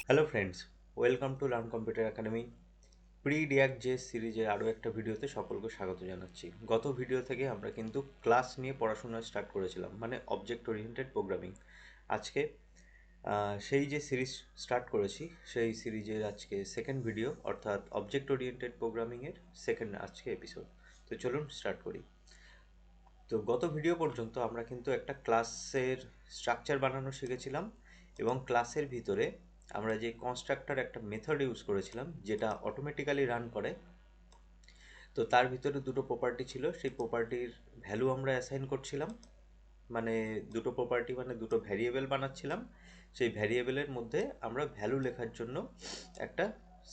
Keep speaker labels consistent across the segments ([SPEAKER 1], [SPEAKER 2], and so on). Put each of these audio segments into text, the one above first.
[SPEAKER 1] Hello friends, welcome to learn computer academy. Pre react J সিরিজের আরও একটা ভিডিওতে সকলকে স্বাগত জানাচ্ছি। গত ভিডিও থেকে আমরা কিন্তু ক্লাস নিয়ে পড়াশোনা স্টার্ট করেছিলাম, মানে অবজেক্ট ওরিয়েন্টেড প্রোগ্রামিং। আজকে সেই যে সিরিজ স্টার্ট করেছি সেই সিরিজের আজকে সেকেন্ড ভিডিও, অর্থাৎ অবজেক্ট ওরিয়েন্টেড প্রোগ্রামিংয়ের সেকেন্ড আজকে এপিসোড। তো চলুন স্টার্ট করি। তো গত ভিডিও পর্যন্ত আমরা কিন্তু একটা ক্লাসের স্ট্রাকচার বানানো শিখেছিলাম, এবং ক্লাসের ভিতরে আমরা যে কনস্ট্রাক্টর একটা মেথড ইউজ করেছিলাম যেটা অটোমেটিক্যালি রান করে। তো তার ভিতরে দুটো প্রপার্টি ছিল, সেই প্রপার্টির ভ্যালু আমরা অ্যাসাইন করছিলাম, মানে দুটো প্রপার্টি মানে দুটো ভ্যারিয়েবল বানাচ্ছিলাম। সেই ভ্যারিয়েবলের মধ্যে আমরা ভ্যালু লেখার জন্য একটা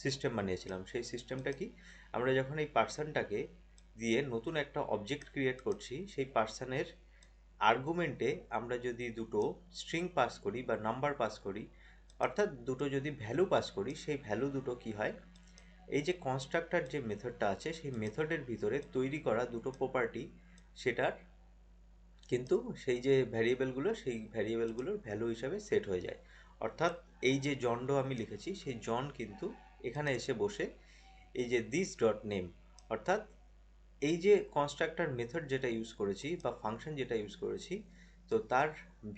[SPEAKER 1] সিস্টেম বানিয়েছিলাম। সেই সিস্টেমটা কি, আমরা যখন এই পার্সনটাকে দিয়ে নতুন একটা অবজেক্ট ক্রিয়েট করছি, সেই পার্সনের আর্গুমেন্টে আমরা যদি দুটো স্ট্রিং পাস করি বা নাম্বার পাস করি, অর্থাৎ দুটো যদি ভ্যালু পাস করি, সেই ভ্যালু দুটো কি হয়, এই যে কনস্ট্রাক্টর যে মেথডটা আছে সেই মেথডের ভিতরে তৈরি করা দুটো প্রপার্টি, সেটার কিন্তু সেই যে ভ্যারিয়েবলগুলো সেই ভ্যারিয়েবলগুলোর ভ্যালু হিসাবে সেট হয়ে যায়। অর্থাৎ এই যে জন্ড আমি লিখেছি সেই জন কিন্তু এখানে এসে বসে এই যে দিস ডট নেম, অর্থাৎ এই যে কনস্ট্রাক্টর মেথড যেটা ইউজ করেছি বা ফাংশন যেটা ইউজ করেছি, তো তার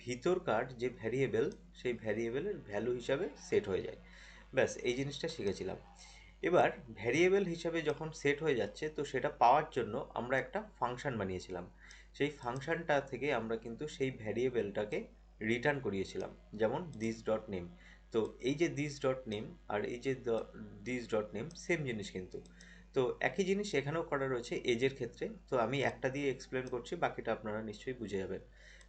[SPEAKER 1] ভিতরকার যে ভ্যারিয়েবল সেই ভ্যারিয়েবলের ভ্যালু হিসাবে সেট হয়ে যায়। ব্যাস এই জিনিসটা শিখেছিলাম। এবার ভ্যারিয়েবল হিসাবে যখন সেট হয়ে যাচ্ছে, তো সেটা পাওয়ার জন্য আমরা একটা ফাংশন বানিয়েছিলাম। সেই ফাংশনটা থেকে আমরা কিন্তু সেই ভ্যারিয়েবলটাকে রিটার্ন করিয়েছিলাম, যেমন দিস ডট নেম। তো এই যে দিস ডট নেম আর এই যে দিস ডট নেম সেম জিনিস কিন্তু। তো একই জিনিস এখানেও করা রয়েছে এজের ক্ষেত্রে। তো আমি একটা দিয়ে এক্সপ্লেন করছি, বাকিটা আপনারা নিশ্চয়ই বুঝে যাবেন।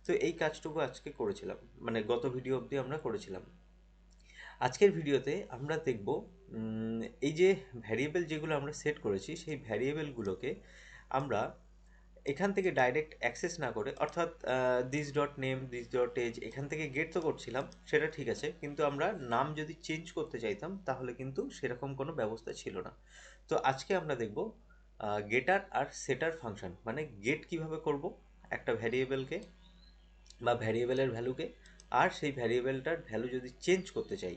[SPEAKER 1] তো এই কাজটুকু আজকে করেছিলাম, মানে গত ভিডিও অবধি আমরা করেছিলাম। আজকের ভিডিওতে আমরা দেখব এই যে ভ্যারিয়েবল যেগুলো আমরা সেট করেছি সেই ভ্যারিয়েবলগুলোকে আমরা এখান থেকে ডাইরেক্ট অ্যাক্সেস না করে, অর্থাৎ this dot name this dot age এখান থেকে গেট তো করছিলাম, সেটা ঠিক আছে, কিন্তু আমরা নাম যদি চেঞ্জ করতে চাইতাম তাহলে কিন্তু সেরকম কোনো ব্যবস্থা ছিল না। তো আজকে আমরা দেখব গেটার আর সেটার ফাংশন, মানে গেট কিভাবে করব একটা ভ্যারিয়েবলকে বা ভ্যারিয়েবলের ভ্যালুকে, আর সেই ভ্যারিয়েবলটার ভ্যালু যদি চেঞ্জ করতে চাই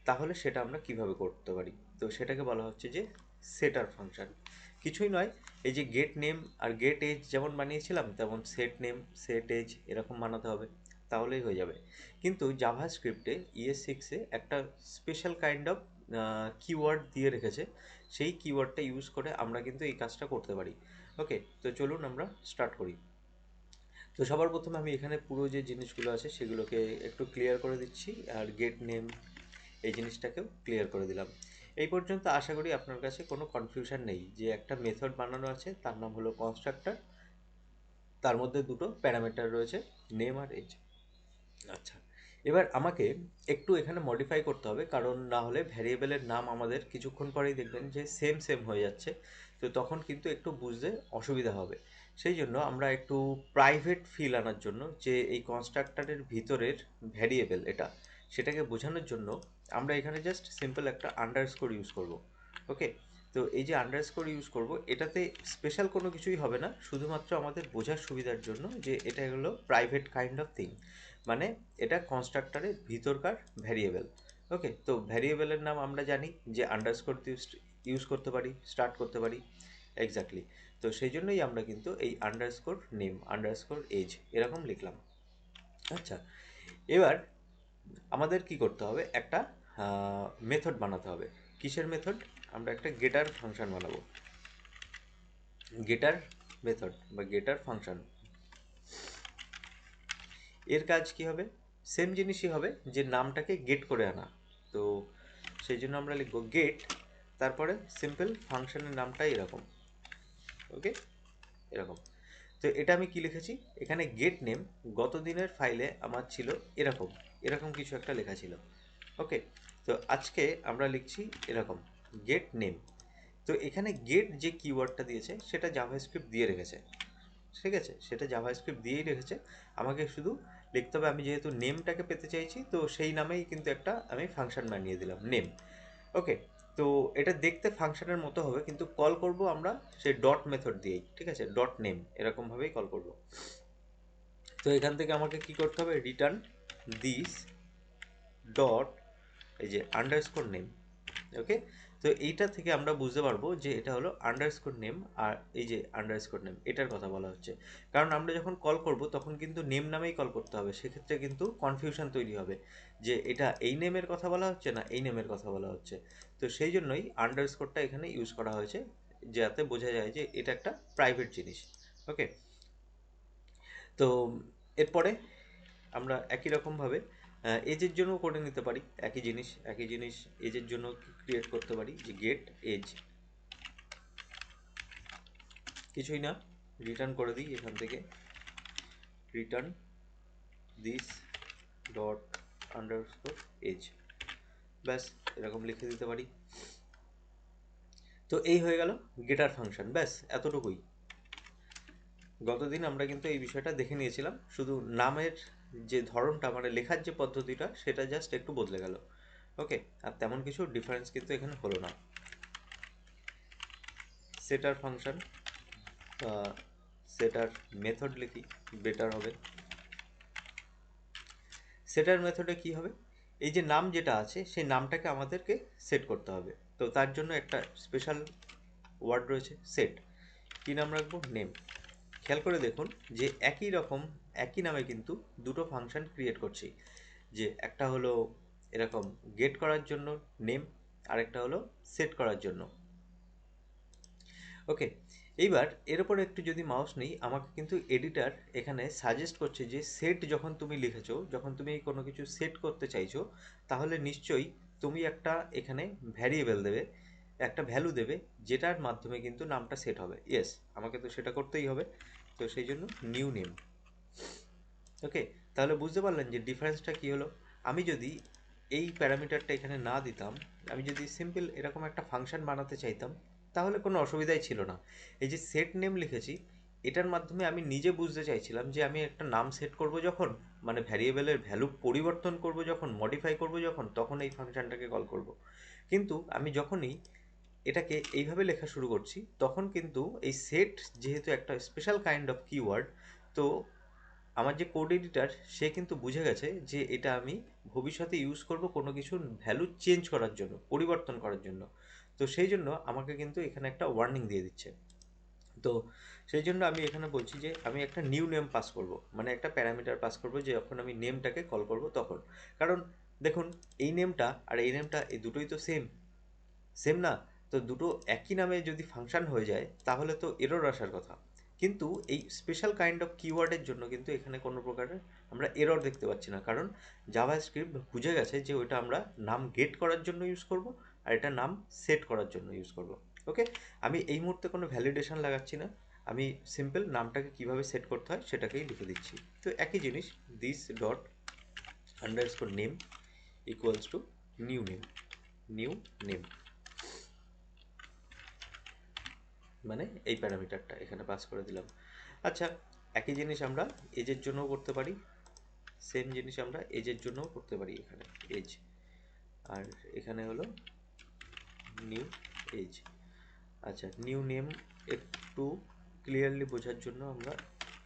[SPEAKER 1] তাহলে সেটা আমরা কিভাবে করতে পারি। তো সেটাকে বলা হচ্ছে যে সেটার ফাংশন। কিছুই নয়, এই যে গেট নেম আর গেট এজ যেমন বানিয়েছিলাম তেমন সেট নেম সেট এজ এরকম বানাতে হবে, তাহলেই হয়ে যাবে। কিন্তু জাভা স্ক্রিপ্টে ES6-এ একটা স্পেশাল কাইন্ড অফ কিওয়ার্ড দিয়ে রেখেছে, সেই কিওয়ার্ডটা ইউজ করে আমরা কিন্তু এই কাজটা করতে পারি। ওকে, তো চলুন আমরা স্টার্ট করি। তো সবার প্রথমে আমি এখানে পুরো যে জিনিসগুলো আছে সেগুলোকে একটু ক্লিয়ার করে দিচ্ছি, আর গেট নেম এই জিনিসটাকেও ক্লিয়ার করে দিলাম। এই পর্যন্ত আশা করি আপনার কাছে কোনো কনফিউশন নেই যে একটা মেথড বানানো আছে, তার নাম হলো কনস্ট্রাক্টর, তার মধ্যে দুটো প্যারামিটার রয়েছে, নেম আর এজ। আচ্ছা, এবার আমাকে একটু এখানে মডিফাই করতে হবে, কারণ না হলে ভ্যারিয়েবলের নাম আমাদের কিছুক্ষণ পরেই দেখবেন যে সেম সেম হয়ে যাচ্ছে। তো তখন কিন্তু একটু বুঝতে অসুবিধা হবে। সেই জন্য আমরা একটু প্রাইভেট ফিল আনার জন্য, যে এই কনস্ট্রাক্টরের ভিতরের ভ্যারিয়েবল এটা, সেটাকে বোঝানোর জন্য আমরা এখানে জাস্ট সিম্পল একটা আন্ডারস্কোর ইউজ করব। ওকে, তো এই যে আন্ডারস্কোর ইউজ করব, এটাতে স্পেশাল কোনো কিছুই হবে না, শুধুমাত্র আমাদের বোঝার সুবিধার জন্য যে এটা হলো প্রাইভেট কাইন্ড অফ থিং, মানে এটা কনস্ট্রাক্টরের ভিতরকার ভ্যারিয়েবল। ওকে, তো ভ্যারিয়েবলের নাম আমরা জানি যে আন্ডারস্কোর ইউজ করতে পারি, স্টার্ট করতে পারি। এক্স্যাক্টলি। তো সেই জন্যই আমরা কিন্তু এই আন্ডারস্কোর নেম আন্ডারস্কোর এজ এরকম লিখলাম। আচ্ছা, এবার আমাদের কি করতে হবে, একটা মেথড বানাতে হবে। কিসের মেথড? আমরা একটা গেটার ফাংশন বানাবো, গেটার মেথড বা গেটার ফাংশন। এর কাজ কি হবে? সেম জিনিসই হবে, যে নামটাকে গেট করে আনা। তো সেই জন্য আমরা লিখব গেট, তারপরে সিম্পল ফাংশনের নামটা এরকম। ওকে, এরকম। তো এটা আমি কি লিখেছি, এখানে গেট নেম গত দিনের ফাইলে আমার ছিল এরকম, এরকম কিছু একটা লেখা ছিল। ওকে, তো আজকে আমরা লিখছি এরকম গেট নেম। তো এখানে গেট যে কিওয়ার্ডটা দিয়েছে সেটা জাভাস্ক্রিপ্ট দিয়ে রেখেছে, ঠিক আছে, সেটা জাভাস্ক্রিপ্ট দিয়েই রেখেছে। আমাকে শুধু লিখতে হবে, আমি যেহেতু নেমটাকে পেতে চাইছি তো সেই নামেই কিন্তু একটা আমি ফাংশন বানিয়ে দিলাম নেম। ওকে, তো এটা দেখতে ফাংশনের মতো হবে, কিন্তু কল করব আমরা সেই ডট মেথড দিয়েই, ঠিক আছে, ডট নেম এরকমভাবেই কল করব। তো এখান থেকে আমাকে কি করতে হবে, রিটার্ন দিস ডট এই যে আন্ডারস্কোর নেম। ওকে, তো এইটা থেকে আমরা বুঝতে পারবো যে এটা হলো আন্ডারস্কোর নেম, আর এই যে আন্ডারস্কোর নেম এটার কথা বলা হচ্ছে। কারণ আমরা যখন কল করব তখন কিন্তু নেম নামেই কল করতে হবে, সেক্ষেত্রে কিন্তু কনফিউশন তৈরি হবে যে এটা এই নেমের কথা বলা হচ্ছে না এই নেমের কথা বলা হচ্ছে। তো সেই জন্যই আন্ডারস্কোরটা এখানে ইউজ করা হয়েছে, যাতে বোঝা যায় যে এটা একটা প্রাইভেট জিনিস। ওকে, তো এরপরে আমরা একই রকমভাবে এজের জন্য করে নিতে পারি একই জিনিস এজের জন্য ক্রিয়েট করতে পারি যে গেট এজ, কিছুই না, রিটার্ন করে দিই এখান থেকে return this dot underscore age, ব্যাস এরকম লিখে দিতে পারি। তো এই হয়ে গেল গেটার ফাংশন, ব্যাস এতটুকুই। গতদিন আমরা কিন্তু এই বিষয়টা দেখে নিয়েছিলাম, শুধু নামের যে ধরনটা মানে লেখার যে পদ্ধতিটা সেটা জাস্ট একটু বদলে গেল। ওকে, আর তেমন কিছু ডিফারেন্স কিন্তু এখানে হলো না। সেটার ফাংশন বা সেটার মেথড লিখি, বেটার হবে। সেটার মেথডে কি হবে, এই যে নাম যেটা আছে সেই নামটাকে আমাদেরকে সেট করতে হবে। তো তার জন্য একটা স্পেশাল ওয়ার্ড রয়েছে সেট, কী নাম রাখবো, নেম। খেয়াল করে দেখুন যে একই রকম একই নামে কিন্তু দুটো ফাংশন ক্রিয়েট করছি, যে একটা হলো এরকম গেট করার জন্য নেম, আরেকটা হলো সেট করার জন্য। ওকে, এইবার এর উপরে একটু যদি মাউস নেই, আমাকে কিন্তু এডিটার এখানে সাজেস্ট করছে যে সেট যখন তুমি লিখেছো, যখন তুমি কোনো কিছু সেট করতে চাইছো, তাহলে নিশ্চয়ই তুমি একটা এখানে ভ্যারিয়েবল দেবে, একটা ভ্যালু দেবে, যেটার মাধ্যমে কিন্তু নামটা সেট হবে। ইয়েস, আমাকে তো সেটা করতেই হবে, তো সেই জন্য নিউ নেম। ওকে, তাহলে বুঝতে পারলেন যে ডিফারেন্সটা কী হলো। আমি যদি এই প্যারামিটারটা এখানে না দিতাম, আমি যদি সিম্পল এরকম একটা ফাংশন বানাতে চাইতাম, তাহলে কোনো অসুবিধাই ছিল না। এই যে সেট নেম লিখেছি, এটার মাধ্যমে আমি নিজে বুঝতে চাইছিলাম যে আমি একটা নাম সেট করব যখন, মানে ভ্যারিয়েবলের ভ্যালু পরিবর্তন করব যখন, মডিফাই করব যখন, তখন এই ফাংশনটাকে কল করব। কিন্তু আমি যখনই এটাকে এইভাবে লেখা শুরু করছি, তখন কিন্তু এই সেট যেহেতু একটা স্পেশাল কাইন্ড অফ কিওয়ার্ড, তো আমার যে কোড এডিটার সে কিন্তু বুঝে গেছে যে এটা আমি ভবিষ্যতে ইউজ করব কোনো কিছুর ভ্যালু চেঞ্জ করার জন্য, পরিবর্তন করার জন্য। তো সেই জন্য আমাকে কিন্তু এখানে একটা ওয়ার্নিং দিয়ে দিচ্ছে। তো সেই জন্য আমি এখানে বলছি যে আমি একটা নিউ নেম পাস করব, মানে একটা প্যারামিটার পাস করব যে যখন আমি নেমটাকে কল করব তখন। কারণ দেখুন, এই নেমটা আর এই নেমটা এই দুটোই তো সেম, সেম না? তো দুটো একই নামে যদি ফাংশন হয়ে যায় তাহলে তো এরর আসার কথা। কিন্তু এই স্পেশাল কাইন্ড অফ কিওয়ার্ডের জন্য কিন্তু এখানে কোনো প্রকারের আমরা এরর দেখতে পাচ্ছি না, কারণ জাভা স্ক্রিপ্ট বুঝে গেছে যে ওইটা আমরা নাম গেট করার জন্য ইউজ করব, আর এটা নাম সেট করার জন্য ইউজ করব। ওকে, আমি এই মুহূর্তে কোনো ভ্যালিডেশন লাগাচ্ছি না, আমি সিম্পল নামটাকে কিভাবে সেট করতে হয় সেটাকেই লিখে দিচ্ছি। তো একই জিনিস, this dot underscore name equals to new name, new name, মানে এই প্যারামিটারটা এখানে পাস করে দিলাম। আচ্ছা, একই জিনিস আমরা এজের জন্যও করতে পারি, সেম জিনিস আমরা এজের জন্যও করতে পারি, এখানে এজ, আর এখানে হলো নিউ এজ। আচ্ছা, নিউ নেম একটু ক্লিয়ারলি বোঝার জন্য আমরা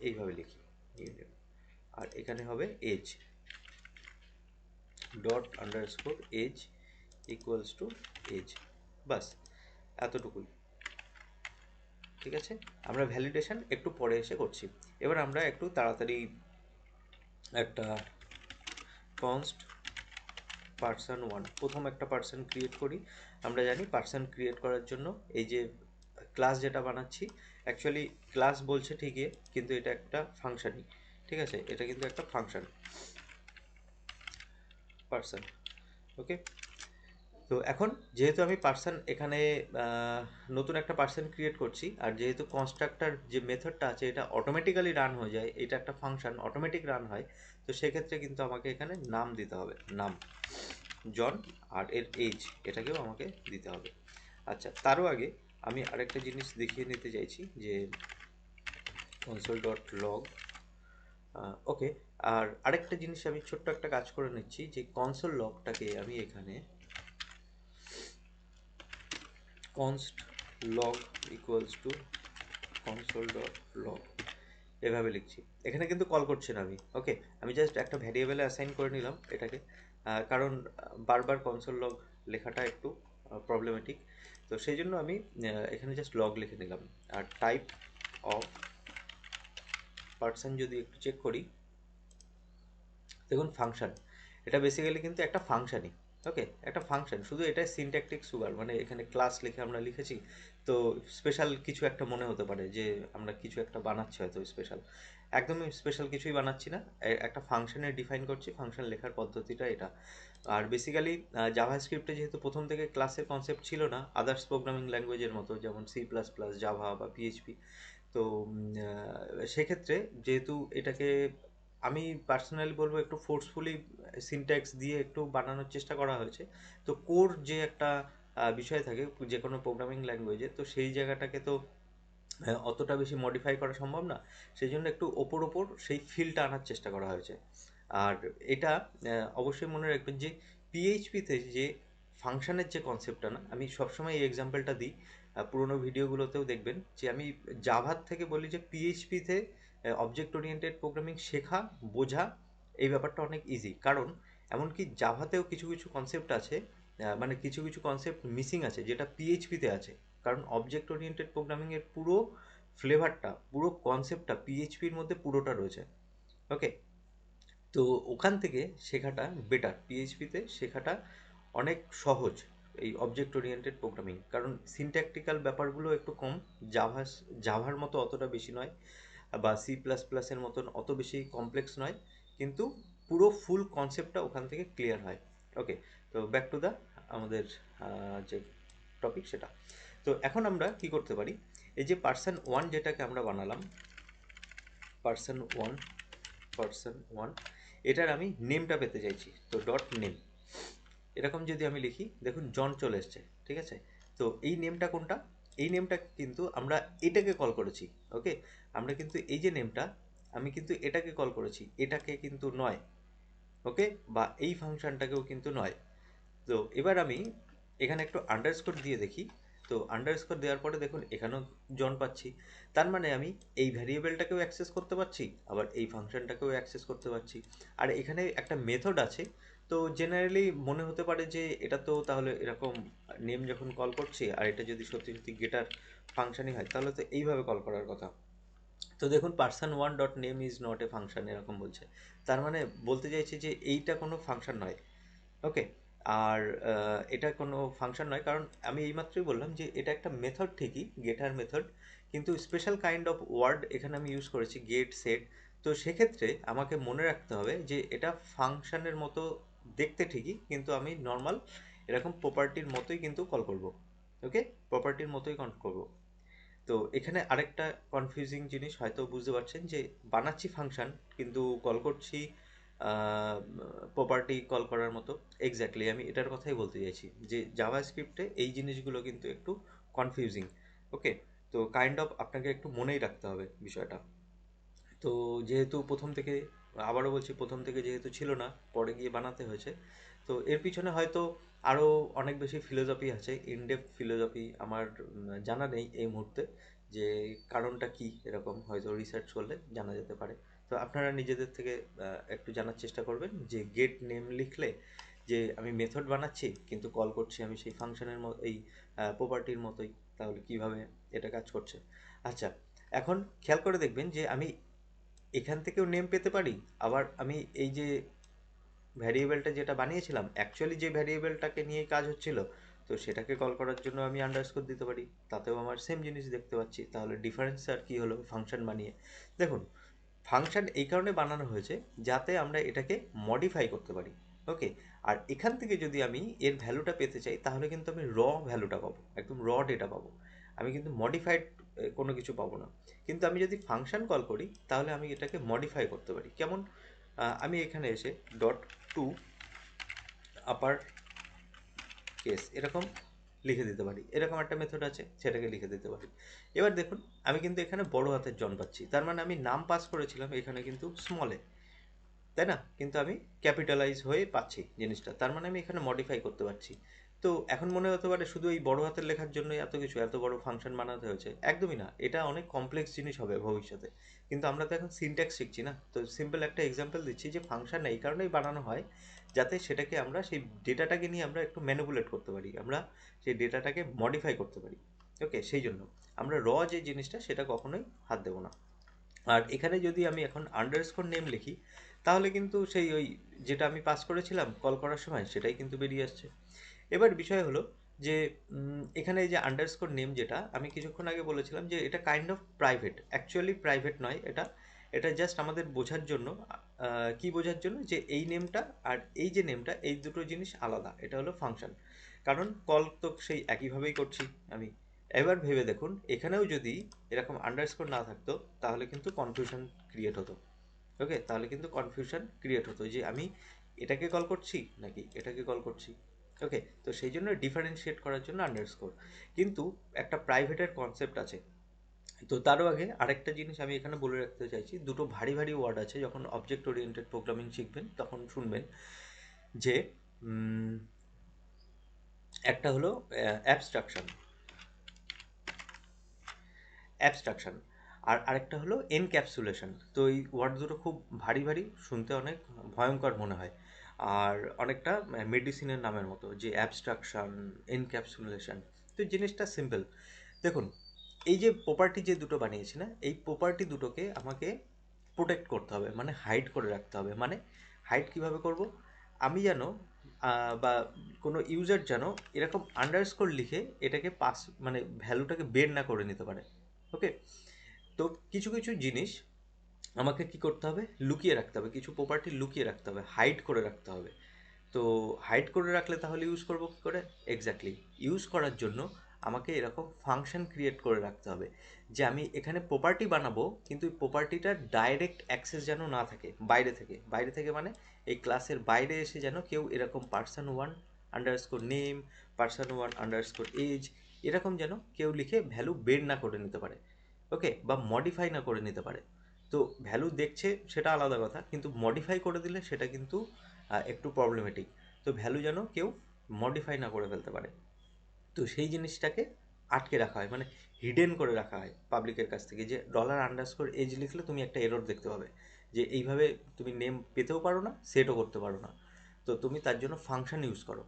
[SPEAKER 1] এইভাবে লিখি নিউ নেম, আর এখানে হবে age dot underscore age equals to age, বাস এতটুকুই। ঠিক আছে, আমরা ভ্যালিডেশন একটু পরে এসে করছি। এবার আমরা একটু তাড়াতাড়ি একটা কনস্ট পার্সন ওয়ান, প্রথম একটা পার্সন ক্রিয়েট করি। আমরা জানি পার্সন ক্রিয়েট করার জন্য এই যে ক্লাস যেটা বানাচ্ছি, অ্যাকচুয়ালি ক্লাস বলছে ঠিকই, কিন্তু এটা একটা ফাংশনই। ঠিক আছে, এটা কিন্তু একটা ফাংশন পার্সন। ওকে, তো এখন যেহেতু আমি পার্সন এখানে নতুন একটা পার্সন ক্রিয়েট করছি, আর যেহেতু কনস্ট্রাক্টর যে মেথডটা আছে এটা অটোমেটিক্যালি রান হয়ে যায়, এটা একটা ফাংশন অটোমেটিক রান হয়, তো সেক্ষেত্রে কিন্তু আমাকে এখানে নাম দিতে হবে, নাম জন, আর এর এজ এটাকেও আমাকে দিতে হবে। আচ্ছা, তারও আগে আমি আরেকটা জিনিস দেখিয়ে নিতে চাইছি যে কনসোল ডট লগ। ওকে, আর আরেকটা জিনিস আমি ছোট্ট একটা কাজ করে নিচ্ছি, যে কনসোল লগটাকে আমি এখানে const log equals to console dot log এভাবে লিখছি। এখানে কিন্তু কল করছি না আমি। ওকে, আমি জাস্ট একটা ভ্যারিয়েবলে অ্যাসাইন করে নিলাম এটাকে, কারণ বারবার কনসোল লগ লেখাটা একটু প্রবলেমেটিক। তো সেই জন্য আমি এখানে জাস্ট লগ লিখে নিলাম। আর টাইপ অফ পার্সন যদি একটু চেক করি, দেখুন ফাংশন, এটা বেসিক্যালি কিন্তু একটা ফাংশনই। ওকে, একটা ফাংশন, শুধু এটা সিনট্যাকটিক সুগার, মানে এখানে ক্লাস লিখে আমরা লিখেছি। তো স্পেশাল কিছু একটা মনে হতে পারে যে আমরা কিছু একটা বানাচ্ছি, হয়তো স্পেশাল। একদমই স্পেশাল কিছুই বানাচ্ছি না, একটা ফাংশনে ডিফাইন করছি। ফাংশন লেখার পদ্ধতিটা এটা। আর বেসিক্যালি জাভা স্ক্রিপ্টে যেহেতু প্রথম থেকে ক্লাসের কনসেপ্ট ছিল না আদার্স প্রোগ্রামিং ল্যাঙ্গুয়েজের মতো, যেমন C++, জাভা বা পিএইচপি। তো সেক্ষেত্রে যেহেতু এটাকে আমি পার্সোনালি বলবো একটু ফোর্সফুলি সিনট্যাক্স দিয়ে একটু বানানোর চেষ্টা করা হয়েছে। তো কোর যে একটা বিষয় থাকে যে কোনো প্রোগ্রামিং ল্যাঙ্গুয়েজে, তো সেই জায়গাটাকে তো অতটা বেশি মডিফাই করা সম্ভব না। সেই জন্য একটু ওপর ওপর সেই ফিলটা আনার চেষ্টা করা হয়েছে। আর এটা অবশ্যই মনে রাখবেন যে পিএইচপিতে যে ফাংশনের যে কনসেপ্টটা, না আমি সবসময় এই এক্সাম্পলটা দিই, পুরোনো ভিডিওগুলোতেও দেখবেন যে আমি জাভার থেকে বলি যে পিএইচপিতে অবজেক্ট ওরিয়েন্টেড প্রোগ্রামিং শেখা, বোঝা, এই ব্যাপারটা অনেক ইজি। কারণ এমনকি জাভাতেও কিছু কিছু কনসেপ্ট আছে, মানে কিছু কিছু কনসেপ্ট মিসিং আছে যেটা পিএইচপিতে আছে। কারণ অবজেক্ট ওরিয়েন্টেড প্রোগ্রামিংয়ের পুরো ফ্লেভারটা, পুরো কনসেপ্টটা পিএইচপির মধ্যে পুরোটা রয়েছে। ওকে, তো ওখান থেকে শেখাটা বেটার, পিএইচপিতে শেখাটা অনেক সহজ এই অবজেক্ট ওরিয়েন্টেড প্রোগ্রামিং, কারণ সিনট্যাকটিক্যাল ব্যাপারগুলো একটু কম। জাভা জাভার মতো অতটা বেশি নয়, বা C++-এর মতন অত বেশি কমপ্লেক্স নয়, কিন্তু পুরো ফুল কনসেপ্টটা ওখান থেকে ক্লিয়ার হয়। ওকে, তো ব্যাক টু দ্য আমাদের যে টপিক সেটা। তো এখন আমরা কি করতে পারি, এই যে পার্সন 1 যেটাকে আমরা বানালাম, পার্সন 1, পার্সন 1, এটার আমি নেমটা পেতে চাইছি। তো ডট নেম এরকম যদি আমি লিখি, দেখুন জন চলে এসছে। ঠিক আছে, তো এই নেমটা কোনটা? এই নেমটা কিন্তু আমরা এটাকে কল করেছি। ওকে, আমরা কিন্তু এই যে নেমটা, আমি কিন্তু এটাকে কল করেছি, এটাকে কিন্তু নয়। ওকে, বা এই ফাংশনটাকেও কিন্তু নয়। তো এবার আমি এখানে একটু আন্ডারস্কোর দিয়ে দেখি। তো আন্ডারস্কোর দেওয়ার পরে দেখুন এখানেও জন পাচ্ছি। তার মানে আমি এই ভ্যারিয়েবলটাকেও অ্যাক্সেস করতে পারছি, আবার এই ফাংশনটাকেও অ্যাক্সেস করতে পারছি। আর এখানে একটা মেথড আছে। তো জেনারেলি মনে হতে পারে যে এটা তো তাহলে এরকম, নেম যখন কল করছি আর এটা যদি সত্যি সত্যি গেটার ফাংশনই হয়, তাহলে তো এইভাবে কল করার কথা। তো দেখুন person 1 dot name is not a function এরকম বলছে। তার মানে বলতে চাইছে যে এইটা কোনো ফাংশন নয়। ওকে, আর এটা কোনো ফাংশন নয়, কারণ আমি এইমাত্রই বললাম যে এটা একটা মেথড ঠিকই, গেটার মেথড, কিন্তু স্পেশাল কাইন্ড অফ ওয়ার্ড এখানে আমি ইউজ করেছি, গেট, সেট। তো সেক্ষেত্রে আমাকে মনে রাখতে হবে যে এটা ফাংশনের মতো দেখতে ঠিকই, কিন্তু আমি নর্মাল এরকম প্রপার্টির মতোই কিন্তু কল করব। ওকে, প্রপার্টির মতোই কল করব। তো এখানে আরেকটা কনফিউজিং জিনিস হয়তো বুঝতে পারছেন যে বানাচ্ছি ফাংশন কিন্তু কল করছি প্রপার্টি কল করার মতো। এক্স্যাক্টলি আমি এটার কথাই বলতে চাইছি যে জাভা স্ক্রিপ্টে এই জিনিসগুলো কিন্তু একটু কনফিউজিং। ওকে, তো কাইন্ড অফ আপনাকে একটু মনেই রাখতে হবে বিষয়টা। তো যেহেতু প্রথম থেকে, আবারও বলছি, প্রথম থেকে যেহেতু ছিল না, পরে গিয়ে বানাতে হয়েছে। তো এর পিছনে হয়তো আরও অনেক বেশি ফিলোসফি আছে, ইনডেপথ ফিলোসফি আমার জানা নেই এই মুহূর্তে, যে কারণটা কি, এরকম হয়তো রিসার্চ করলে জানা যেতে পারে। তো আপনারা নিজেদের থেকে একটু জানার চেষ্টা করবেন যে গেট নেম লিখলে যে আমি মেথড বানাচ্ছি কিন্তু কল করছি আমি সেই ফাংশনের মতো, এই প্রপার্টির মতোই, তাহলে কিভাবে এটা কাজ করছে। আচ্ছা, এখন খেয়াল করে দেখবেন যে আমি এখান থেকেও নেম পেতে পারি, আবার আমি এই যে ভ্যারিয়েবলটা যেটা বানিয়েছিলাম অ্যাকচুয়ালি যে ভ্যারিয়েবলটাকে নিয়ে কাজ হচ্ছিল, তো সেটাকে কল করার জন্য আমি আন্ডারস্কোর দিতে পারি, তাতেও আমার সেম জিনিস দেখতে পাচ্ছি। তাহলে ডিফারেন্স আর কি হলো ফাংশন বানিয়ে? দেখুন, ফাংশন এই কারণে বানানো হয়েছে যাতে আমরা এটাকে মডিফাই করতে পারি। ওকে, আর এখান থেকে যদি আমি এর ভ্যালুটা পেতে চাই তাহলে কিন্তু আমি ভ্যালুটা পাবো, একদম ডেটা পাবো। আমি কিন্তু মডিফাইড কোনো কিছু পাবো না। কিন্তু আমি যদি ফাংশন কল করি তাহলে আমি এটাকে মডিফাই করতে পারি। কেমন? আমি এখানে এসে ডট টু আপার কেস এরকম লিখে দিতে পারি, এরকম একটা মেথড আছে, সেটাকে লিখে দিতে পারি। এবার দেখুন আমি কিন্তু এখানে বড় হাতের জন পাচ্ছি, তার মানে আমি নাম পাস করেছিলাম এখানে কিন্তু স্মলে, তাই না? কিন্তু আমি ক্যাপিটালাইজ হয়ে পাচ্ছি জিনিসটা, তার মানে আমি এখানে মডিফাই করতে পারছি। তো এখন মনে হতে পারে শুধু এই বড় হাতের লেখার জন্য এত কিছু, এত বড় ফাংশন বানাতে হয়েছে। একদমই না, এটা অনেক কমপ্লেক্স জিনিস হবে ভবিষ্যতে। কিন্তু আমরা তো এখন সিনট্যাক্স শিখছি না, তো সিম্পল একটা এক্সাম্পল দিচ্ছি যে ফাংশন এই কারণেই বানানো হয় যাতে সেটাকে আমরা সেই ডেটাটাকে নিয়ে আমরা একটু ম্যানিপুলেট করতে পারি, আমরা সেই ডেটাটাকে মডিফাই করতে পারি। ওকে, সেই জন্য আমরা যে জিনিসটা সেটা কখনোই হাত দেবো না। আর এখানে যদি আমি এখন আন্ডারস্কোর নেম লিখি, তাহলে কিন্তু সেই ওই যেটা আমি পাস করেছিলাম কল করার সময় সেটাই কিন্তু বেরিয়ে আসছে। এবার বিষয় হলো যে এখানে এই যে আন্ডারস্কোর নেম, যেটা আমি কিছুক্ষণ আগে বলেছিলাম যে এটা kind of private, actually private নয় এটা। এটা জাস্ট আমাদের বোঝার জন্য, কি বোঝার জন্য, যে এই নেমটা আর এই যে নেমটা, এই দুটো জিনিস আলাদা, এটা হলো ফাংশন। কারণ কল তো সেই একইভাবেই করছি আমি। এবার ভেবে দেখুন, এখানেও যদি এরকম আন্ডারস্কোর না থাকতো তাহলে কিন্তু কনফিউশন ক্রিয়েট হতো। ওকে, তাহলে কিন্তু কনফিউশন ক্রিয়েট হতো যে আমি এটাকে কল করছি নাকি এটাকে কল করছি। ওকে, তো সেই জন্য ডিফারেন্সিয়েট করার জন্য আন্ডারস্কোর। কিন্তু একটা প্রাইভেটের কনসেপ্ট আছে। তো তারও আগে আরেকটা জিনিস আমি এখানে বলে রাখতে চাইছি, দুটো ভারী ভারী ওয়ার্ড আছে, যখন অবজেক্ট ওরিয়েন্টেড প্রোগ্রামিং শিখবেন তখন শুনবেন যে একটা হলো অ্যাবস্ট্রাকশন, অ্যাবস্ট্রাকশন, আর আরেকটা হলো এনক্যাপসুলেশন। তো এই ওয়ার্ড দুটো খুব ভারী ভারী, শুনতে অনেক ভয়ঙ্কর মনে হয়, আর অনেকটা মেডিসিনের নামের মতো, যে অ্যাবস্ট্রাকশন, এনক্যাপসুলেশন। তো জিনিসটা সিম্পল। দেখুন, এই যে প্রপার্টি যে দুটো বানিয়েছি না, এই প্রপার্টি দুটোকে আমাকে প্রোটেক্ট করতে হবে, মানে হাইড করে রাখতে হবে। মানে হাইড কিভাবে করব, আমি যেন বা কোনো ইউজার যেন এরকম আন্ডারস্কোর লিখে এটাকে পাস, মানে ভ্যালুটাকে বের না করে নিতে পারে। ওকে, তো কিছু কিছু জিনিস আমাকে কি করতে হবে, লুকিয়ে রাখতে হবে, কিছু প্রপার্টি লুকিয়ে রাখতে হবে, হাইড করে রাখতে হবে। তো হাইড করে রাখলে তাহলে ইউজ করব কী করে? এক্স্যাক্টলি, ইউজ করার জন্য আমাকে এরকম ফাংশন ক্রিয়েট করে রাখতে হবে, যে আমি এখানে প্রপার্টি বানাবো, কিন্তু এই প্রপার্টিটার ডাইরেক্ট অ্যাক্সেস যেন না থাকে বাইরে থেকে। বাইরে থেকে মানে এই ক্লাসের বাইরে এসে যেন কেউ এরকম person one underscore name, person one underscore age, এরকম যেন কেউ লিখে ভ্যালু বের না করে নিতে পারে। ওকে, বা মডিফাই না করে নিতে পারে। তো ভ্যালু দেখছে সেটা আলাদা কথা, কিন্তু মডিফাই করে দিলে সেটা কিন্তু একটু প্রবলেমেটিক। তো ভ্যালু যেন কেউ মডিফাই না করে ফেলতে পারে, তো সেই জিনিসটাকে আটকে রাখা হয়, মানে হিডেন করে রাখা হয় পাবলিকের কাছ থেকে, যে $_এজ লিখলে তুমি একটা এরর দেখতে পাবে, যে এইভাবে তুমি নেম পেতেও পারো না, সেটও করতে পারো না। তো তুমি তার জন্য ফাংশন ইউজ করো।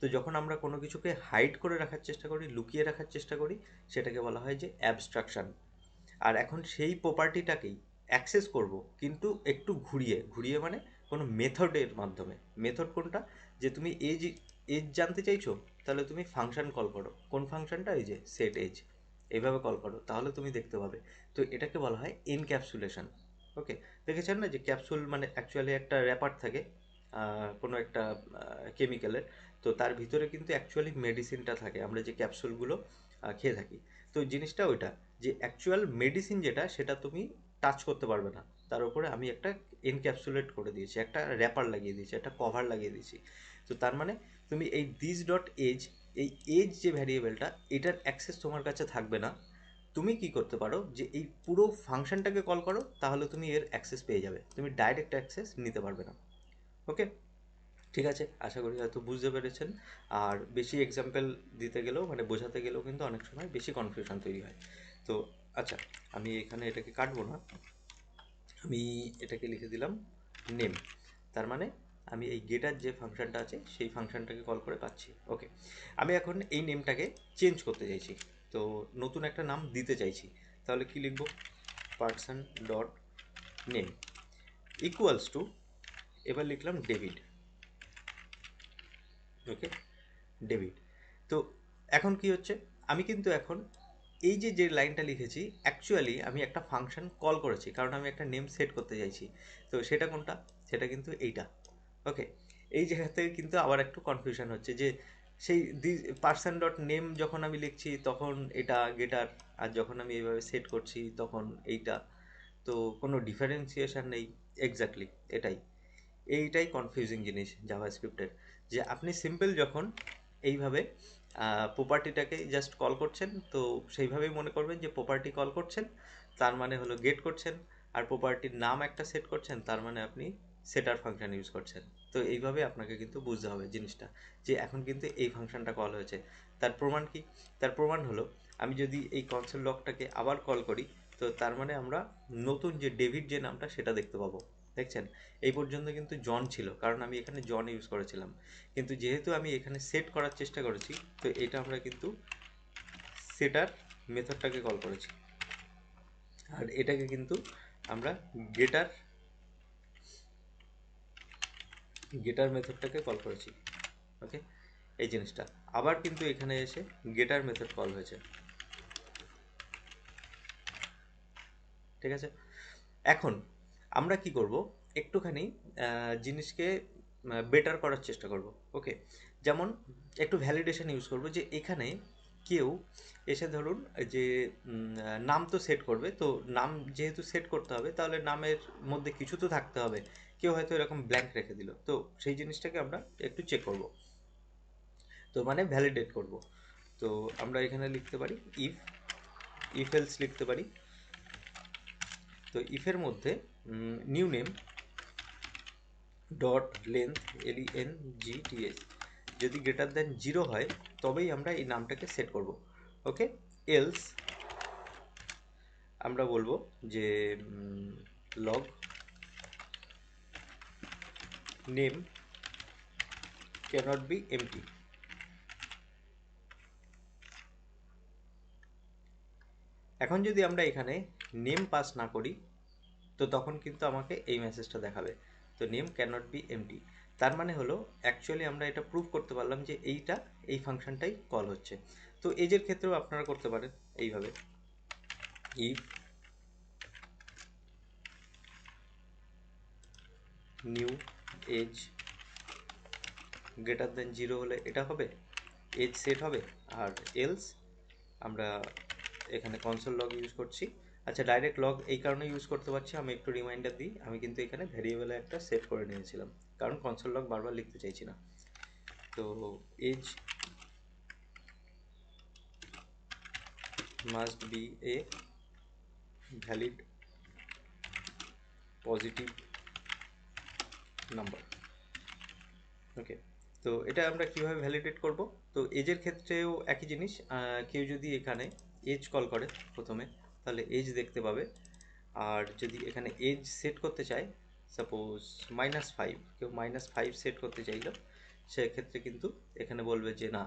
[SPEAKER 1] তো যখন আমরা কোনো কিছুকে হাইড করে রাখার চেষ্টা করি, লুকিয়ে রাখার চেষ্টা করি, সেটাকে বলা হয় যে অ্যাবস্ট্রাকশন। আর এখন সেই প্রপার্টিটাকেই অ্যাক্সেস করব, কিন্তু একটু ঘুরিয়ে ঘুরিয়ে, মানে কোনো মেথডের মাধ্যমে। মেথড কোনটা, যে তুমি এজ, এজ জানতে চাইছো, তাহলে তুমি ফাংশন কল করো। কোন ফাংশনটা? এই যে সেট এজ, এইভাবে কল করো, তাহলে তুমি দেখতে পাবে। তো এটাকে বলা হয় এনক্যাপসুলেশন। ওকে, দেখেছেন না যে ক্যাপসুল মানে অ্যাকচুয়ালি একটা র্যাপার থাকে কোনো একটা কেমিক্যালের, তো তার ভিতরে কিন্তু অ্যাকচুয়ালি মেডিসিনটা থাকে, আমরা যে ক্যাপসুলগুলো খেয়ে থাকি। তো জিনিসটা ওইটা, যে অ্যাকচুয়াল মেডিসিন যেটা, সেটা তুমি টাচ করতে পারবে না, তার উপরে আমি একটা এনক্যাপসুলেট করে দিয়েছি, একটা র্যাপার লাগিয়ে দিয়েছি, একটা কভার লাগিয়ে দিয়েছি। তো তার মানে তুমি এই দিস ডট এজ, এই এজ যে ভ্যারিয়েবলটা, এটার অ্যাক্সেস তোমার কাছে থাকবে না। তুমি কি করতে পারো, যে এই পুরো ফাংশনটাকে কল করো, তাহলে তুমি এর অ্যাক্সেস পেয়ে যাবে, তুমি ডাইরেক্ট অ্যাক্সেস নিতে পারবে না। ওকে, ঠিক আছে, আশা করি হয়তো বুঝতে পেরেছেন। আর বেশি এক্সাম্পল দিতে গেলেও, মানে বোঝাতে গেলেও কিন্তু অনেক সময় বেশি কনফিউশন তৈরি হয়। তো আচ্ছা, আমি এখানে এটাকে কাটবো না, আমি এটাকে লিখে দিলাম নেম। তার মানে আমি এই গেটার যে ফাংশনটা আছে সেই ফাংশনটাকে কল করে পাচ্ছি। ওকে, আমি এখন এই নেমটাকে চেঞ্জ করতে চাইছি, তো নতুন একটা নাম দিতে চাইছি। তাহলে কি লিখব, person dot name equals to, এবার লিখলাম ডেভিড। ওকে, ডেবিট। তো এখন কি হচ্ছে, আমি কিন্তু এখন এই যে যে লাইনটা লিখেছি, অ্যাকচুয়ালি আমি একটা ফাংশন কল করেছি, কারণ আমি একটা নেম সেট করতে চাইছি। তো সেটা কোনটা, সেটা কিন্তু এইটা। ওকে, এই জায়গা থেকে কিন্তু আবার একটু কনফিউশন হচ্ছে, যে সেই দি পার্সন ডট নেম যখন আমি লিখছি তখন এটা গেটার, আর যখন আমি এইভাবে সেট করছি তখন এইটা। তো কোনো ডিফারেন্সিয়েশন নেই। এক্স্যাক্টলি এটাই, এইটাই কনফিউজিং জিনিস জাভাস্ক্রিপ্টের, যে আপনি সিম্পল যখন এইভাবে প্রপার্টিটাকে জাস্ট কল করছেন, তো সেইভাবেই মনে করবেন যে প্রপার্টি কল করছেন, তার মানে হলো গেট করছেন, আর প্রপার্টির নাম একটা সেট করছেন, তার মানে আপনি সেটার ফাংশন ইউজ করছেন। তো এইভাবে আপনাকে কিন্তু বুঝতে হবে জিনিসটা, যে এখন কিন্তু এই ফাংশনটা কল হয়েছে। তার প্রমাণ কি? তার প্রমাণ হলো, আমি যদি এই কনসোল লগটাকে আবার কল করি, তো তার মানে আমরা নতুন যে ডেভিড যে নামটা সেটা দেখতে পাবো। দেখছেন, এই পর্যন্ত কিন্তু জন ছিল, কারণ আমি এখানে জন ইউজ করেছিলাম। কিন্তু যেহেতু আমি এখানে সেট করার চেষ্টা করেছি, তো এটা আমরা কিন্তু সেটার মেথডটাকে কল করেছি, আর এটাকে কিন্তু আমরা গেটার গেটার মেথডটাকে কল করেছি। ওকে, এই জিনিসটা আবার কিন্তু এখানে এসে গেটার মেথড কল হয়েছে। ঠিক আছে, এখন আমরা কি করব, একটুখানি জিনিসকে বেটার করার চেষ্টা করব। ওকে, যেমন একটু ভ্যালিডেশন ইউজ করব, যে এখানে কেউ এসে ধরুন যে নাম তো সেট করবে, তো নাম যেহেতু সেট করতে হবে, তাহলে নামের মধ্যে কিছু তো থাকতে হবে। কেউ হয়তো এরকম ব্ল্যাঙ্ক রেখে দিল, তো সেই জিনিসটাকে আমরা একটু চেক করব, তো মানে ভ্যালিডেট করব। তো আমরা এখানে লিখতে পারি ইফ এলস লিখতে পারি। তো ইফের মধ্যে new name dot length LENGTH যদি গ্রেটার দেন 0 হয়, তবেই আমরা এই নামটাকে সেট করব। ওকে, এলস আমরা বলবো যে log name cannot be empty. এখন যদি আমরা এখানে নেম পাস না করি, তো তখন কিন্তু আমাকে এই মেসেজটা দেখাবে, তো নেম ক্যানট বি এমটি। তার মানে হলো অ্যাকচুয়ালি আমরা এটা প্রুভ করতে পারলাম যে এই ফাংশনটাই কল হচ্ছে। তো এজের ক্ষেত্রেও আপনারা করতে পারেন এইভাবে, if new age greater than 0 হলে এটা হবে, এজ সেট হবে। আর এলস আমরা এখানে কনসোল লগ ইউজ করছি। আচ্ছা, ডাইরেক্ট লগ এই কারণে ইউজ করতে পারছি, আমি একটু রিমাইন্ডার দিই, আমি কিন্তু এখানে ভ্যারিয়েবলে একটা সেট করে নিয়েছিলাম, কারণ কনসোল লগ বারবার লিখতে চাইছি না। তো age must be a valid positive number. Okay, তো এটা আমরা কিভাবে ভ্যালিডেট করব? তো এজের ক্ষেত্রেও একই জিনিস, কেউ যদি এখানে এজ কল করে প্রথমে, তাহলে এজ দেখতে পাবে। আর যদি এখানে এজ সেট করতে চায়, সাপোজ -5, কেউ -5 সেট করতে চাইলো, সেক্ষেত্রে কিন্তু এখানে বলবে যে না,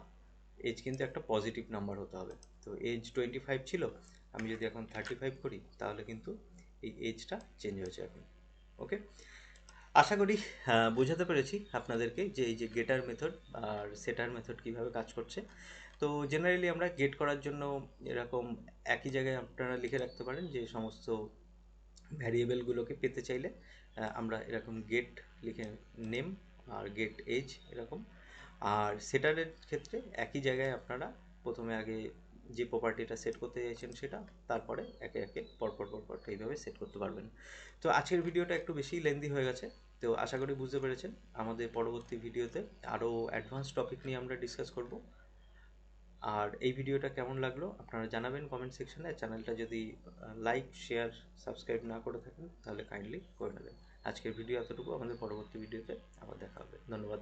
[SPEAKER 1] এজ কিন্তু একটা পজিটিভ নাম্বার হতে হবে। তো এজ 25 ছিল, আমি যদি এখন 35 করি, তাহলে কিন্তু এই এজটা চেঞ্জ হয়েছে এখন। ওকে, আশা করি বোঝাতে পেরেছি আপনাদেরকে যে এই যে গেটার মেথড আর সেটার মেথড কিভাবে কাজ করছে। তো জেনারেলি আমরা গেট করার জন্য এরকম একই জায়গায় আপনারা লিখে রাখতে পারেন যে সমস্ত ভ্যারিয়েবলগুলোকে পেতে চাইলে আমরা এরকম গেট লিখে নেম আর গেট এজ এরকম। আর সেটারের ক্ষেত্রে একই জায়গায় আপনারা প্রথমে আগে যে প্রপার্টিটা সেট করতে চাইছেন সেটা, তারপরে একে একে পরপর এইভাবে সেট করতে পারবেন। তো আজকের ভিডিওটা একটু বেশি লেন্দি হয়ে গেছে, তো আশা করি বুঝতে পেরেছেন। আমাদের পরবর্তী ভিডিওতে আরও অ্যাডভান্স টপিক নিয়ে আমরা ডিসকাস করব। আর এই ভিডিওটা কেমন লাগলো আপনারা জানাবেন কমেন্ট সেকশনে। চ্যানেলটা যদি লাইক শেয়ার সাবস্ক্রাইব না করে থাকেন, তাহলে কাইন্ডলি করে নেবেন। আজকের ভিডিও এতটুকু, আমাদের পরবর্তী ভিডিওতে আবার দেখা হবে। ধন্যবাদ।